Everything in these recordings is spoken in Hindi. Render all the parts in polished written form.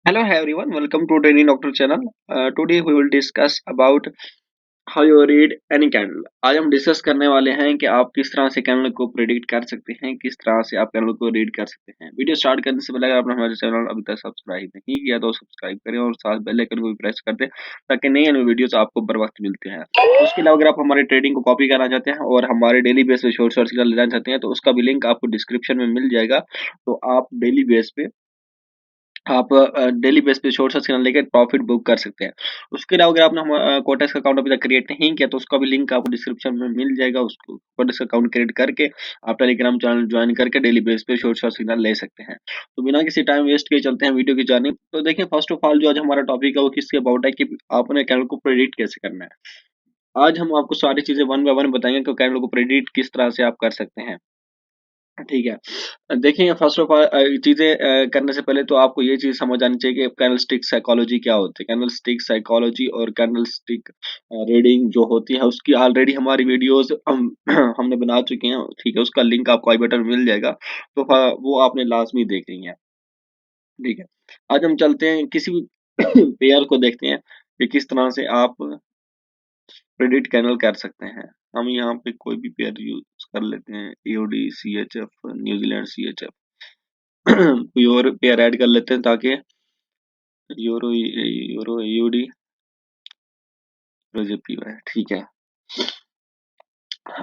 Hello everyone, welcome to Training Doctor channel. Today we will discuss about how you read any candle. आज हम डिस्कस करने वाले हैं कि आप किस तरह से कैंडल को प्रेडिक्ट कर सकते हैं, किस तरह से आप कैंडल को रीड कर सकते हैं। वीडियो स्टार्ट करने से पहले अगर आपने हमारे चैनल अभी तक सब्सक्राइब नहीं किया तो सब्सक्राइब करें और साथ बेल आइकन को भी प्रेस कर दें ताकि नई नई वीडियोस आपको बर वक्त मिलते हैं। उसके अलावा अगर आप हमारे ट्रेडिंग को कॉपी करना चाहते हैं और हमारे डेली बेस पे शॉर्ट शॉर्ट लेना चाहते हैं तो उसका भी लिंक आपको डिस्क्रिप्शन में मिल जाएगा। तो आप डेली बेस पे आप डेली बेस पे शॉर्ट सर्च लेके प्रॉफिट बुक कर सकते हैं। उसके अलावा अगर आपने कोटेक्स अकाउंट अभी तक क्रिएट नहीं किया तो उसका भी लिंक आपको डिस्क्रिप्शन में मिल जाएगा। उसको कोटेक्स अकाउंट क्रिएट करके आप टेलीग्राम चैनल ज्वाइन करके डेली बेस पे शॉर्ट सर्च सिग्नल ले सकते हैं। तो बिना किसी टाइम वेस्ट के चलते हैं वीडियो की जानिब। तो देखिए फर्स्ट ऑफ ऑल जो आज हमारा टॉपिक है वो किसके अबाउट है कि आपने कैंडल को प्रेडिक्ट कैसे करना है। आज हम आपको सारी चीजें वन बाय वन बताएंगे कि कैंडल को प्रेडिक्ट किस तरह से आप कर सकते हैं। ठीक है। देखिए फर्स्ट ऑफ ऑल चीज़ें करने से पहले तो आपको ये चीज़ समझ आनी चाहिए कि कैंडलस्टिक साइकोलॉजी क्या होती है। कैंडलस्टिक साइकोलॉजी और कैंडलस्टिक रीडिंग जो होती है उसकी ऑलरेडी हमारी वीडियोस हम हमने बना चुके हैं। ठीक है, उसका लिंक आपको आई बटन में मिल जाएगा। तो वो आपने लाज़मी देखनी है। ठीक है। आज हम चलते हैं किसी भी पेयर को देखते हैं कि किस तरह से आप प्रेडिक्ट कैंडल कर सकते हैं। हम यहाँ पे कोई भी पेयर यूज़ कर लेते हैं, ईओडी, सीएचएफ, न्यूजीलैंड सीएचएफ। कोई और पेयर ऐड कर लेते हैं ताकि यूरो यूरो यूडी जेपीवाई। ठीक है।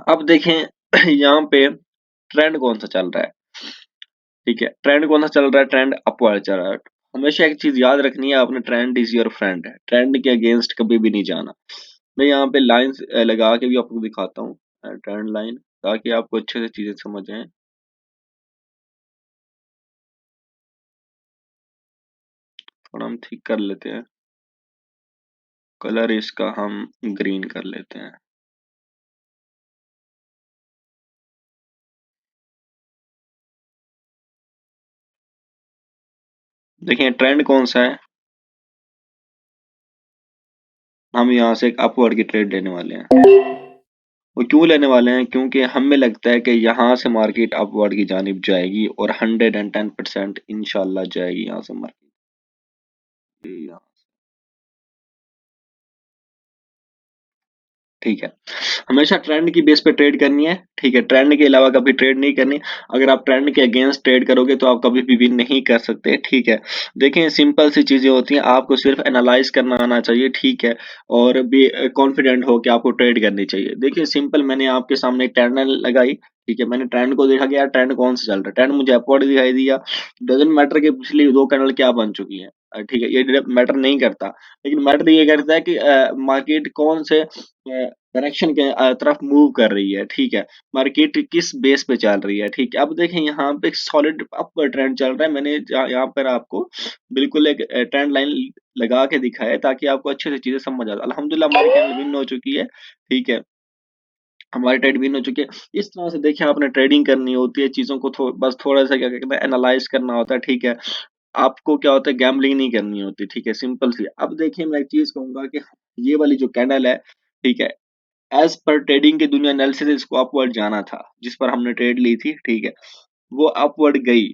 अब देखें यहाँ पे ट्रेंड कौन सा चल रहा है। ठीक है, ट्रेंड कौन सा चल रहा है, ट्रेंड अपवर्ड चल रहा है। हमेशा एक चीज याद रखनी है, आपने ट्रेंड इज योर फ्रेंड है, ट्रेंड के अगेंस्ट कभी भी नहीं जाना। मैं यहाँ पे लाइंस लगा के भी आपको दिखाता हूँ, ट्रेंड लाइन, ताकि आपको अच्छे से चीजें समझ आए। थोड़ा हम ठीक कर लेते हैं, कलर इसका हम ग्रीन कर लेते हैं। देखिए ट्रेंड कौन सा है, हम यहाँ से एक अपवर्ड की ट्रेड लेने वाले हैं। वो क्यों लेने वाले हैं, क्योंकि हमें लगता है कि यहाँ से मार्केट अपवर्ड की जानिब जाएगी और 110% इंशाल्लाह जाएगी यहाँ से मार्केट। ठीक है, हमेशा ट्रेंड की बेस पे ट्रेड करनी है। ठीक है, ट्रेंड के अलावा कभी ट्रेड नहीं करनी। अगर आप ट्रेंड के अगेंस्ट ट्रेड करोगे तो आप कभी भी विन नहीं कर सकते। ठीक है, देखें सिंपल सी चीजें होती हैं, आपको सिर्फ एनालाइज करना आना चाहिए। ठीक है, और भी कॉन्फिडेंट हो कि आपको ट्रेड करनी चाहिए। देखिए सिंपल, मैंने आपके सामने एक ट्रेंड लगाई। ठीक है, मैंने ट्रेंड को देखा कि यार ट्रेंड कौन सा चल रहा है, ट्रेंड मुझे अपवर्ड दिखाई दिया। डजेंट मैटर कि पिछली दो कैंडल क्या बन चुकी है। ठीक है, ये मैटर नहीं करता, लेकिन मैटर ये करता है कि मार्केट कौन से डायरेक्शन के तरफ मूव कर रही है। ठीक है, मार्केट किस बेस पे चल रही है। ठीक है, अब देखें यहाँ पे सॉलिड अपवर्ड ट्रेंड चल रहा है। मैंने यहाँ पर आपको बिल्कुल एक ट्रेंड लाइन लगा के दिखाया है ताकि आपको अच्छे से चीजें समझ आ जाए। अल्हम्दुलिल्लाह हमारी कैंडल विन हो चुकी है। ठीक है, हमारी ट्रेड विन हो चुकी है। इस तरह से देखिए आपने ट्रेडिंग करनी होती है, चीजों को बस थोड़ा सा क्या कहते हैं एनालाइज करना होता है। ठीक है, आपको क्या होता है गैम्बलिंग नहीं करनी होती। ठीक है, सिंपल सी। अब देखिए मैं एक चीज कहूंगा कि ये वाली जो कैंडल है, ठीक है, एज पर ट्रेडिंग की दुनिया एनालिसिस इसको अपवर्ड जाना था, जिस पर हमने ट्रेड ली थी। ठीक है, वो अपवर्ड गई।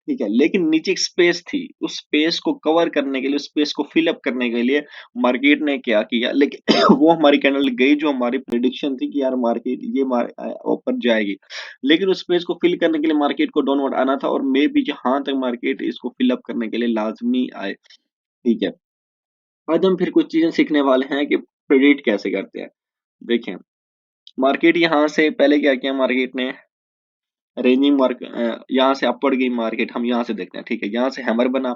ठीक है, लेकिन नीचे एक स्पेस थी, उस स्पेस को कवर करने के लिए, उस स्पेस को फिल अप करने के लिए मार्केट ने क्या किया, लेकिन वो हमारी कैंडल गई जो हमारी प्रेडिक्शन थी कि यार मार्केट ये ऊपर जाएगी। लेकिन उस स्पेस को फिल करने के लिए मार्केट को डाउनवर्ड आना था और मे बी जहां तक मार्केट इसको फिल अप करने के लिए लाजमी आए। ठीक है, आज हम फिर कुछ चीजें सीखने वाले हैं कि प्रेडिक्ट कैसे करते हैं। देखें मार्केट यहाँ से पहले क्या किया, मार्केट ने रेंजिंग मार्क यहाँ से अपवर्ड गई मार्केट, हम यहाँ से देखते हैं। ठीक है, यहाँ से हैमर बना।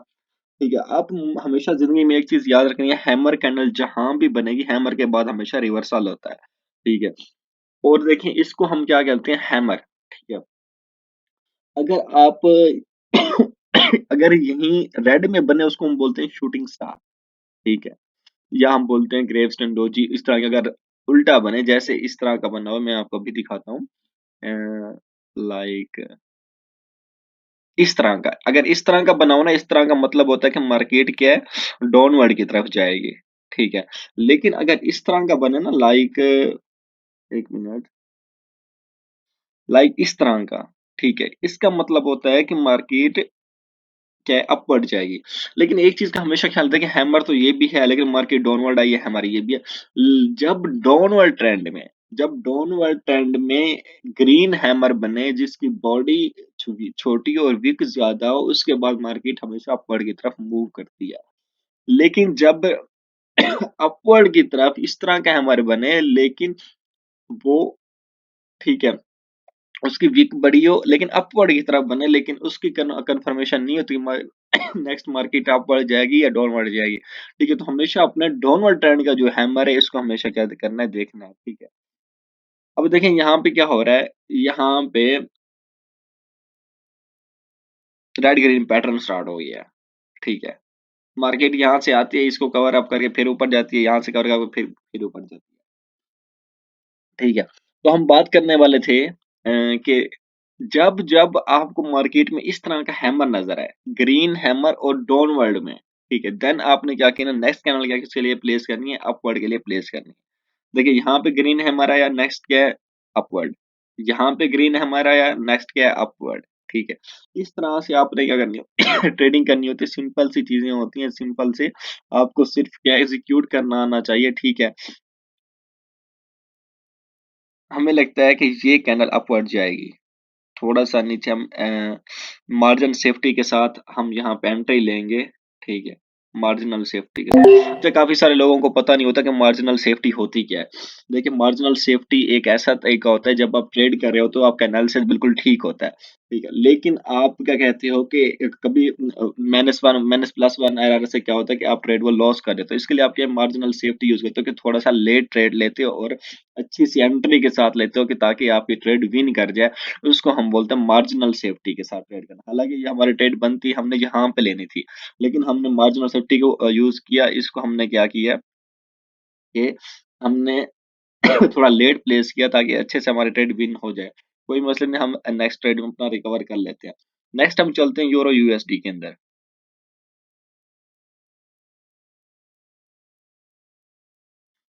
ठीक है, आप हमेशा जिंदगी में एक चीज याद रखनी है, हैमर कैंडल जहां भी बनेगी हैमर के बाद हमेशा रिवर्सल होता है। ठीक है, और देखें इसको हम क्या कहते हैं, हैमर। ठीक है, अगर आप अगर यहीं रेड में बने उसको हम बोलते हैं शूटिंग स्टार। ठीक है, या हम बोलते हैं ग्रेवस्टोन डोजी। इस तरह के अगर उल्टा बने, जैसे इस तरह का बना हुआ, मैं आपको अभी दिखाता हूँ, लाइक इस तरह का। अगर इस तरह का बना हो ना, इस तरह का मतलब होता है कि मार्केट क्या है, डाउनवर्ड की तरफ जाएगी। ठीक है, लेकिन अगर इस तरह का बने ना, लाइक एक मिनट, लाइक इस तरह का। ठीक है, इसका मतलब होता है कि मार्केट क्या है, अपवर्ड जाएगी। लेकिन एक चीज का हमेशा ख्याल रखें, हैमर तो ये भी है लेकिन मार्केट डाउनवर्ड आई है, हैमर ये भी है। जब डाउनवर्ड ट्रेंड में, जब डाउनवर्ड ट्रेंड में ग्रीन हैमर बने जिसकी बॉडी छोटी और विक ज्यादा हो, उसके बाद मार्केट हमेशा अपवर्ड की तरफ मूव करती है। लेकिन जब अपवर्ड की तरफ इस तरह का हैमर बने लेकिन वो, ठीक है, उसकी विक बड़ी हो लेकिन अपवर्ड की तरफ बने, लेकिन उसकी कंफर्मेशन नहीं होती नेक्स्ट मार्केट अपवर्ड जाएगी या डाउनवर्ड जाएगी। ठीक है, तो हमेशा अपने डाउनवर्ड ट्रेंड का जो हैमर है इसको हमेशा क्या करना है, देखना है। ठीक है, अब देखें यहाँ पे क्या हो रहा है, यहाँ पे रेड ग्रीन पैटर्न स्टार्ट हो गया है। ठीक है, मार्केट यहाँ से आती है, इसको कवर अप करके फिर ऊपर जाती है, यहाँ से कवर करके फिर ऊपर जाती है। ठीक है, तो हम बात करने वाले थे कि जब जब आपको मार्केट में इस तरह का हैमर नजर आए, ग्रीन हैमर और डाउनवर्ड में, ठीक है, देन आपने क्या किया, नेक्स्ट कैंडल क्या किसके लिए प्लेस करनी है, अपवर्ड के लिए प्लेस करनी है। देखिए यहाँ पे ग्रीन हैमर आया, नेक्स्ट क्या है, अपवर्ड। यहाँ पे ग्रीन हैमर आया, नेक्स्ट क्या है, अपवर्ड। ठीक है, इस तरह से आपने क्या करनी है, ट्रेडिंग करनी होती है, सिंपल सी चीजें होती हैं, सिंपल से आपको सिर्फ क्या एग्जीक्यूट करना आना चाहिए। ठीक है, हमें लगता है कि ये कैंडल अपवर्ड जाएगी, थोड़ा सा नीचे हम मार्जिन सेफ्टी के साथ हम यहाँ पे एंट्री लेंगे। ठीक है, मार्जिनल सेफ्टी के साथ, अच्छा काफी सारे लोगों को पता नहीं होता कि मार्जिनल सेफ्टी होती क्या है। देखिए, मार्जिनल सेफ्टी एक ऐसा तरीका होता है, जब आप ट्रेड कर रहे हो तो आपका एनालिसिस बिल्कुल ठीक होता है। ठीक है, लेकिन आप क्या कहते हो कि कभी माइनस प्लस वन एरर से क्या होता है कि आप ट्रेड वो लॉस कर देते हो, इसके लिए आप क्या मार्जिनल सेफ्टी यूज करते हो कि थोड़ा सा लेट ट्रेड लेते हो और अच्छी सी एंट्री के साथ लेते हो कि ताकि आपकी ट्रेड विन कर जाए। उसको हम बोलते हैं मार्जिनल सेफ्टी के साथ ट्रेड करना। हालांकि ये हमारी ट्रेड बनती हमने यहाँ पे लेनी थी, लेकिन हमने मार्जिनल सेफ्टी को यूज किया। इसको हमने क्या किया कि हमने थोड़ा लेट प्लेस किया ताकि अच्छे से हमारी ट्रेड विन हो जाए। कोई मसला नहीं, हम नेक्स्ट ट्रेड में अपना रिकवर कर लेते हैं। नेक्स्ट हम चलते हैं यूरो यूएसडी के अंदर।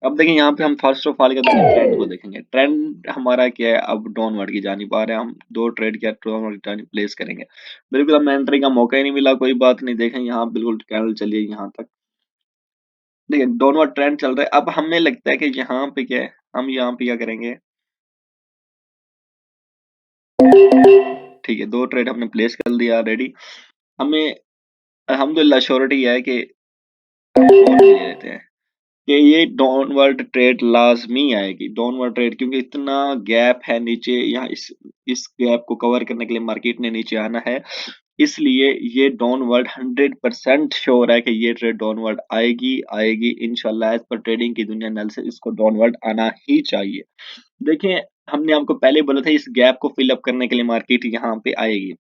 अब देखिए यहाँ पे हम फर्स्ट ऑफ ऑल क्या देखेंगे, ट्रेंड को देखेंगे। ट्रेंड हमारा क्या है, अब डाउनवर्ड की जानिब आ रहे हैं। हम दो ट्रेड क्या डाउनवर्ड की जानिब प्लेस करेंगे। बिल्कुल हमें एंट्री का मौका ही नहीं मिला, कोई बात नहीं, देखें यहाँ बिल्कुल कैंडल चलिए यहाँ तक। देखिए डाउनवर्ड ट्रेंड चल रहा है। अब हमें लगता है कि यहाँ पे क्या है, हम यहाँ पे क्या करेंगे, ठीक है, दो ट्रेड हमने प्लेस कर दिया ऑलरेडी। हमें अल्हम्दुलिल्लाह श्योरिटी है कि और ले लेते हैं कि ये डाउनवर्ड ट्रेड लाजमी आएगी, डाउनवर्ड ट्रेड, क्योंकि इतना गैप है नीचे, यहाँ इस गैप को कवर करने के लिए मार्केट ने नीचे आना है। इसलिए ये डाउनवर्ड 100% श्योर है कि ये ट्रेड डाउनवर्ड आएगी आएगी इंशाल्लाह। एज पर ट्रेडिंग की दुनिया नल से इसको डाउनवर्ड आना ही चाहिए। देखें, हमने आपको पहले बोला था इस गैप को फिल अप करने के लिए मार्केट यहाँ पे आएगी।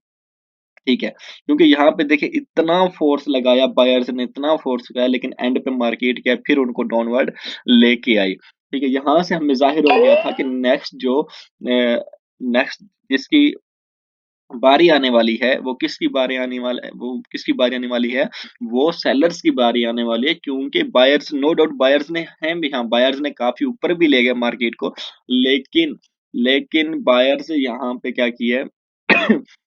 ठीक है, क्योंकि यहाँ पे देखिए इतना फोर्स लगाया बायर्स ने, इतना फोर्स लगाया, लेकिन एंड पे मार्केट क्या है, फिर उनको डाउनवर्ड लेके आई। ठीक है, यहाँ से हमें जाहिर हो गया था कि नेक्स्ट जिसकी बारी आने वाली है, वो किसकी बारी आने वाला है, वो किसकी बारी आने वाली है, वो सेलर्स की बारी आने वाली है। क्योंकि बायर्स, नो डाउट बायर्स ने हैं भी, हाँ बायर्स ने काफी ऊपर भी ले गए मार्केट को, लेकिन लेकिन बायर्स यहाँ पे क्या किया है,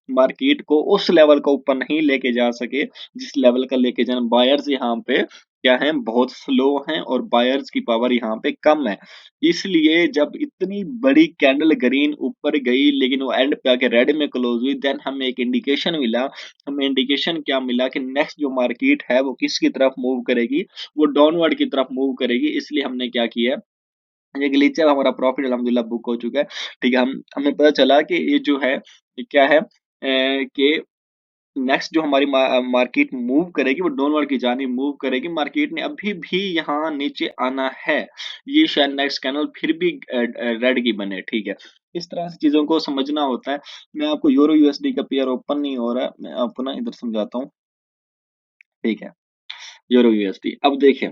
मार्केट को उस लेवल का ऊपर नहीं लेके जा सके जिस लेवल का लेके जाना। बायर्स यहाँ पे क्या है, बहुत स्लो हैं और बायर्स की पावर यहाँ पे कम है। इसलिए जब इतनी बड़ी कैंडल ग्रीन ऊपर गई लेकिन वो एंड पे आके रेड में क्लोज हुई, देन हमें एक इंडिकेशन मिला। हमें इंडिकेशन क्या मिला कि नेक्स्ट जो मार्केट है वो किसकी तरफ मूव करेगी, वो डाउनवर्ड की तरफ मूव करेगी। इसलिए हमने क्या किया, ये ग्लिचर हमारा प्रॉफिट अल्हम्दुलिल्लाह बुक हो चुका है। ठीक है, हम हमें पता चला कि ये जो है ये क्या है, कि नेक्स्ट जो हमारी मार्केट मूव करेगी वो डाउनवर्ड की जानिब मूव करेगी। मार्केट ने अभी भी यहाँ नीचे आना है, ये शायद नेक्स्ट कैंडल फिर भी रेड की बने। ठीक है, इस तरह से चीजों को समझना होता है। मैं आपको यूरो यूएसडी का पेयर ओपन नहीं हो रहा है, मैं आपको ना इधर समझाता हूँ। ठीक है, यूरो यूएसडी, अब देखें,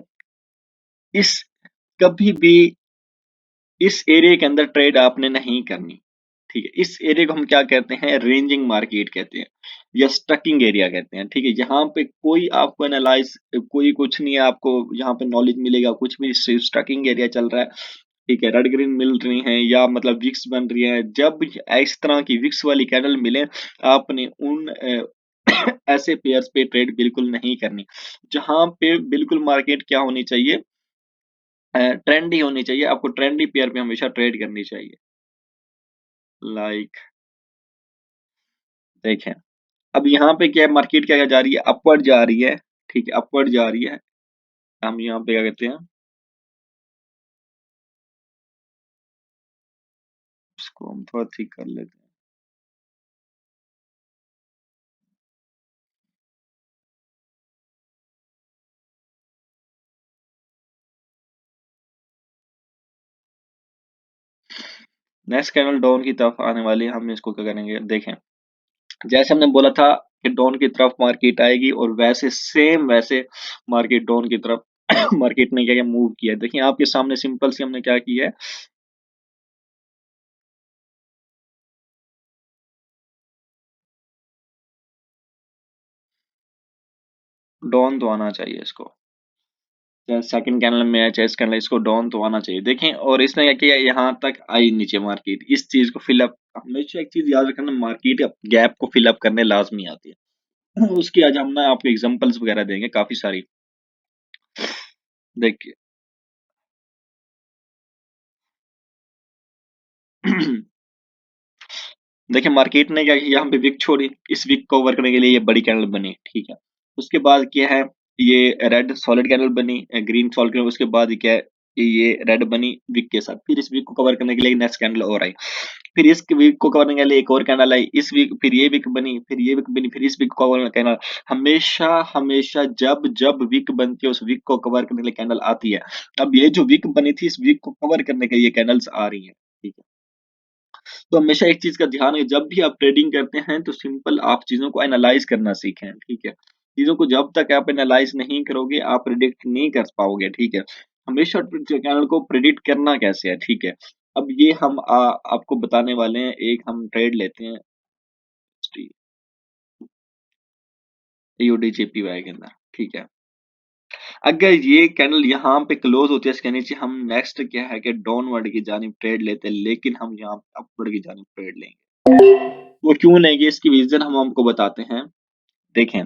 इस कभी भी इस एरिया के अंदर ट्रेड आपने नहीं करनी। ठीक है, इस एरिया को हम क्या कहते हैं, रेंजिंग मार्केट कहते हैं या स्टकिंग एरिया कहते हैं। ठीक है, यहाँ पे कोई आपको एनालाइज, कोई कुछ नहीं है, आपको यहाँ पे नॉलेज मिलेगा कुछ भी, स्टकिंग एरिया चल रहा है। ठीक है, रेड ग्रीन मिल रही हैं या मतलब विक्स बन रही है, जब इस तरह की विक्स वाली कैंडल मिले, आपने उन ऐसे पेयर्स पे ट्रेड बिल्कुल नहीं करनी। जहाँ पे बिल्कुल मार्केट क्या होनी चाहिए, ट्रेंडी होनी चाहिए, आपको ट्रेंडी पेयर पे हमेशा ट्रेड करनी चाहिए। लाइक देखें, अब यहाँ पे क्या है, मार्केट क्या जा रही है, अपवर्ड जा रही है, ठीक है, अपवर्ड जा रही है। हम यहाँ पे क्या कहते हैं, इसको हम थोड़ा ठीक कर लेते हैं। नेक्स्ट कैंडल डाउन की तरफ आने वाली है, हम इसको क्या करेंगे, देखें, जैसे हमने बोला था कि डाउन की तरफ मार्केट आएगी, और वैसे सेम वैसे मार्केट डाउन की तरफ मार्केट ने क्या क्या मूव किया है। देखिए आपके सामने सिंपल सी हमने क्या किया है, डाउन तो आना चाहिए इसको, चाहे सेकंड कैंडल में है चाहे इस कैंडल, इसको डाउन तो आना चाहिए। देखें, और इसने क्या किया, यहाँ तक आई नीचे मार्केट, इस चीज को फिलअप, हमेशा एक चीज याद रखना, मार्केट गैप को फिलअप करने लाजमी आती है। उसकी आज हम ना आपको एग्जांपल्स वगैरह देंगे काफी सारी। देखिए देखिए मार्केट ने क्या किया, यहाँ पे विक छोड़ी, इस विक को ओवर करने के लिए ये बड़ी कैंडल बनी, ठीक है। उसके बाद क्या है, ये रेड सॉलिड कैंडल बनी, ग्रीन सॉलिड कैंडल, उसके बाद ये क्या है, ये रेड बनी विक के साथ, फिर इस विक को कवर करने के लिए नेक्स्ट कैंडल और आई, फिर इस वीक को कवर करने के लिए एक और कैंडल आई, इस वीक फिर ये वीक बनी, फिर ये वीक बनी, फिर इस वीक को कवर कैंडल, हमेशा हमेशा जब जब वीक बनती है उस वीक को कवर करने के लिए कैंडल आती है। अब ये जो वीक बनी थी, इस वीक को कवर करने के लिए कैंडल्स आ रही हैं, ठीक है। तो हमेशा एक चीज का ध्यान है, जब भी आप ट्रेडिंग करते हैं तो सिंपल आप चीजों को एनालाइज करना सीखें, ठीक है। चीजों को जब तक आप एनालाइज नहीं करोगे, आप प्रिडिक्ट नहीं कर पाओगे, ठीक है। हमेशा कैंडल को प्रिडिक्ट करना कैसे है, ठीक है। अब ये हम आपको बताने वाले हैं, एक हम ट्रेड लेते हैं यूडीजेपीवाई के अंदर, ठीक है। अगर ये कैंडल यहाँ पे क्लोज होती है इसके नीचे, हम नेक्स्ट क्या है कि डाउनवर्ड की जानिब ट्रेड लेते हैं, लेकिन हम यहाँ अपवर्ड की जानिब ट्रेड लेंगे। वो क्यों लेंगे, इसकी रीजन हम आपको बताते हैं। देखें,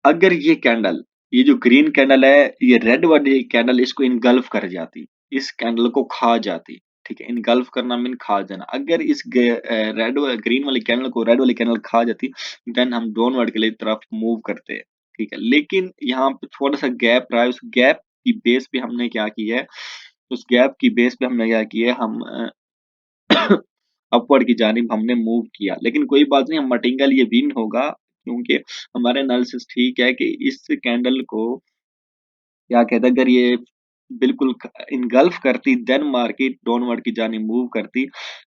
अगर ये जो ग्रीन कैंडल है, ये रेड वाली कैंडल इसको इनगल्फ कर जाती, इस कैंडल को खा जाती, ठीक है। इनगल्फ करना मीन खा जाना। अगर इस रेड ग्रीन वाली कैंडल को रेड वाली कैंडल खा जाती, देन हम डाउनवर्ड के लिए तरफ मूव करते हैं, ठीक है। लेकिन यहाँ पे थोड़ा सा गैप रहा है, उस गैप की बेस पे हमने क्या किया है, उस गैप की बेस पे हमने क्या किया है, हम अपवर्ड की जानिब हमने मूव किया। लेकिन कोई बात नहीं, हम मटेरियल ये विन होगा, क्योंकि हमारे एनालिसिस ठीक है कि इस कैंडल को क्या कहते हैं, अगर ये बिल्कुल इनगल्फ करती, देन मार्केट डाउनवर्ड की जानिब मूव करती,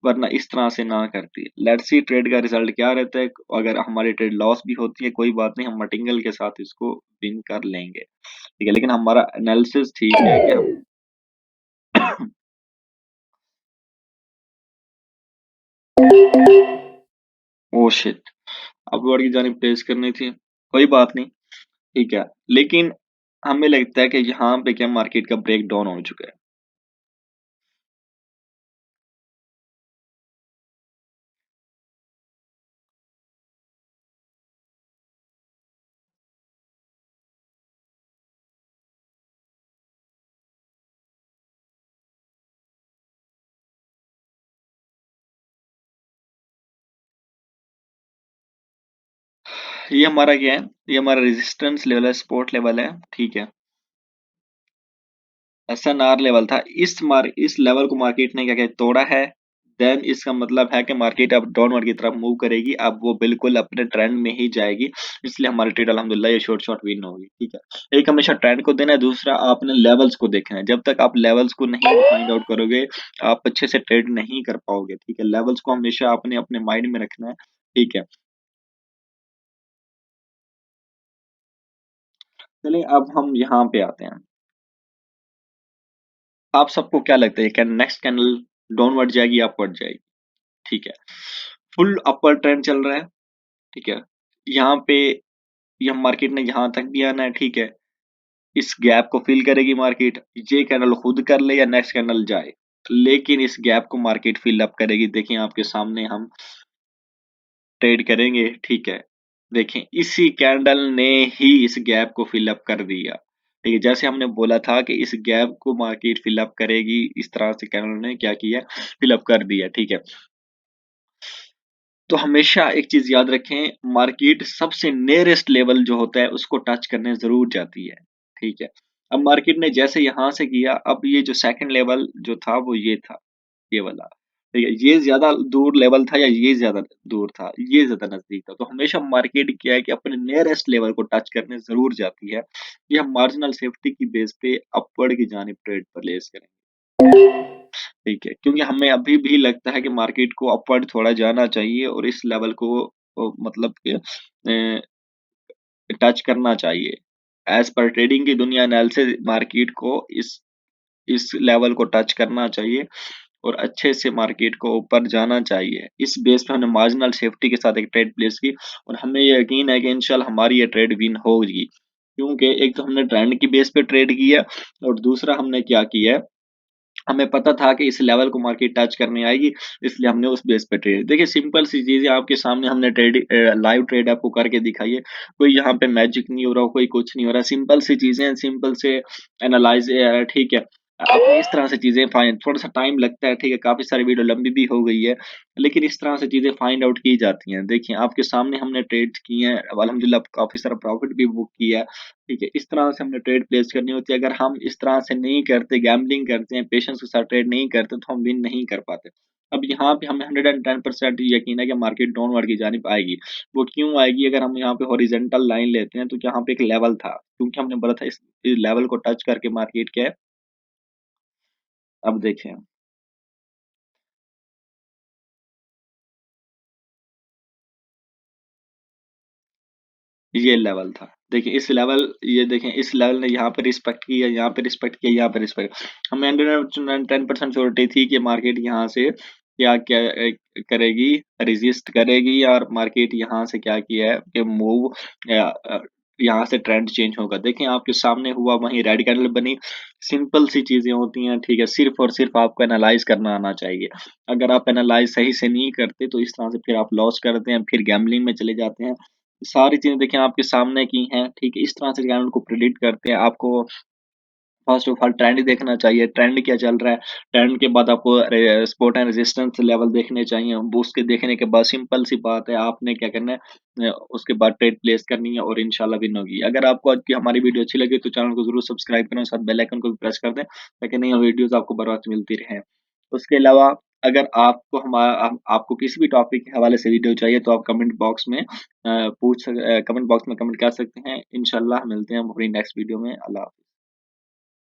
वरना इस तरह से ना करती। लेट्स सी ट्रेड का रिजल्ट क्या रहता है। अगर हमारी ट्रेड लॉस भी होती है, कोई बात नहीं, हम मटेरियल के साथ इसको विन कर लेंगे, ठीक है। लेकिन हमारा एनालिसिस ठीक है कि हम ओ शिट, अपवर्ड की जानिब प्लेस करनी थी, कोई बात नहीं, ठीक है। लेकिन हमें लगता है कि यहाँ पे क्या मार्केट का ब्रेक डाउन हो चुका है। ये हमारा क्या है, ये हमारा रेजिस्टेंस लेवल है, सपोर्ट लेवल है, ठीक है। एसएनआर लेवल था, इस लेवल को मार्केट ने क्या क्या तोड़ा है, देन इसका मतलब है कि मार्केट अब डाउनवर्ड की तरफ मूव करेगी, अब वो बिल्कुल अपने ट्रेंड में ही जाएगी। इसलिए हमारी ट्रेड अल्हम्दुलिल्लाह ये शॉर्ट शॉर्ट विन होगी, ठीक है। एक हमेशा ट्रेंड को देना है, दूसरा आपने लेवल्स को देखना है। जब तक आप लेवल्स को नहीं फाइंड आउट करोगे, आप अच्छे से ट्रेड नहीं कर पाओगे, ठीक है। लेवल्स को हमेशा आपने अपने माइंड में रखना है, ठीक है। चलिए अब हम यहाँ पे आते हैं। आप सबको क्या लगता है, कैन नेक्स्ट कैंडल डाउनवर्ड जाएगी या अपवर्ड जाएगी, ठीक है। फुल अपर ट्रेंड चल रहा है, ठीक है। यहाँ पे यह मार्केट ने यहाँ तक भी आना है, ठीक है। इस गैप को फिल करेगी मार्केट, ये कैंडल खुद कर ले या नेक्स्ट कैंडल जाए, लेकिन इस गैप को मार्केट फिल अप करेगी। देखिए आपके सामने हम ट्रेड करेंगे, ठीक है। देखें इसी कैंडल ने ही इस गैप को फिल अप कर दिया, ठीक है। जैसे हमने बोला था कि इस गैप को मार्केट फिल अप करेगी, इस तरह से कैंडल ने क्या किया, फिल अप कर दिया, ठीक है। तो हमेशा एक चीज याद रखें, मार्केट सबसे नियरेस्ट लेवल जो होता है उसको टच करने जरूर जाती है, ठीक है। अब मार्केट ने जैसे यहां से किया, अब ये जो सेकंड लेवल जो था वो ये था, ये वाला, ठीक है। ये ज्यादा दूर लेवल था या ये ज्यादा दूर था, ये ज्यादा नजदीक था। तो हमेशा मार्केट क्या है कि अपने नियरेस्ट लेवल को टच करने जरूर जाती है। ये हम मार्जिनल सेफ्टी की बेस पे अपवर्ड की जानिब ट्रेड पर लेस करेंगे, ठीक है। क्योंकि हमें अभी भी लगता है कि मार्केट को अपवर्ड थोड़ा जाना चाहिए और इस लेवल को मतलब कि टच करना चाहिए। एज पर ट्रेडिंग की दुनिया एनालिसिस मार्केट को इस लेवल को टच करना चाहिए और अच्छे से मार्केट को ऊपर जाना चाहिए। इस बेस पे हमने मार्जिनल सेफ्टी के साथ एक ट्रेड प्लेस की और हमें ये यकीन है कि इंशाल्लाह हमारी ये ट्रेड विन होगी। क्योंकि एक तो हमने ट्रेंड की बेस पे ट्रेड किया और दूसरा हमने क्या किया है, हमें पता था कि इस लेवल को मार्केट टच करने आएगी, इसलिए हमने उस बेस पे ट्रेड। देखिए सिंपल सी चीज़ है, आपके सामने हमने लाइव ट्रेड आपको करके दिखाई है। कोई यहाँ पे मैजिक नहीं हो रहा, कोई कुछ नहीं हो रहा, सिंपल सी चीज़ें हैं, सिंपल से एनालाइज़ ठीक है। आपने इस तरह से चीज़ें फाइंड, थोड़ा-सा टाइम लगता है, ठीक है, काफ़ी सारी वीडियो लंबी भी हो गई है, लेकिन इस तरह से चीज़ें फाइंड आउट की जाती हैं। देखिए आपके सामने हमने ट्रेड्स किए हैं, अब अल्हम्दुलिल्लाह काफ़ी सारा प्रॉफिट भी बुक किया है। ठीक है, इस तरह से हमने ट्रेड प्लेस करनी होती है। अगर हम इस तरह से नहीं करते, गैम्बलिंग करते हैं, पेशेंस के साथ ट्रेड नहीं करते, तो हम विन नहीं कर पाते। अब यहाँ पे हमें 110% यकीन है कि मार्केट डाउनवर्ड की जानिब आएगी। वो क्यों आएगी? अगर हम यहाँ पे हॉरिजॉन्टल लाइन लेते हैं, तो यहाँ पे एक लेवल था, क्योंकि हमने बोला था इस लेवल को टच करके मार्केट क्या है, अब देखें ये लेवल था। देखिए इस लेवल, ये देखें इस लेवल ने यहाँ पे रिस्पेक्ट किया, यहाँ पे रिस्पेक्ट किया, यहाँ पे रिस्पेक्ट। हमें 110% श्योरिटी थी कि मार्केट यहाँ से क्या क्या करेगी, रेजिस्ट करेगी और मार्केट यहाँ से क्या किया है कि मूव यहाँ से ट्रेंड चेंज होगा। देखें आपके सामने हुआ, वहीं रेड कैंडल बनी। सिंपल सी चीजें होती हैं, ठीक है। सिर्फ और सिर्फ आपको एनालाइज करना आना चाहिए। अगर आप एनालाइज सही से नहीं करते तो इस तरह से फिर आप लॉस करते हैं, फिर गैम्बलिंग में चले जाते हैं। सारी चीज़ें देखिए आपके सामने की हैं, ठीक है? इस तरह से चैनल को प्रेडिक्ट करते हैं। आपको फर्स्ट ऑफ ऑल ट्रेंड देखना चाहिए, ट्रेंड क्या चल रहा है। ट्रेंड के बाद आपको सपोर्ट एंड रेजिस्टेंस लेवल देखने चाहिए। उसके देखने के बाद सिंपल सी बात है, आपने क्या करना है, उसके बाद ट्रेड प्लेस करनी है और इंशाल्लाह विन होगी। अगर आपको आज की हमारी वीडियो अच्छी लगी तो चैनल को जरूर सब्सक्राइब करें और साथ बेल आइकन को भी प्रेस कर दें, ताकि नई वीडियोस आपको बर वक्त मिलती रहें। उसके अलावा अगर आपको आपको किसी भी टॉपिक के हवाले से वीडियो चाहिए तो आप कमेंट बॉक्स में कमेंट कर सकते हैं। इंशाल्लाह मिलते हैं हम अपनी नेक्स्ट वीडियो में। अल्लाह हाफ़िज़।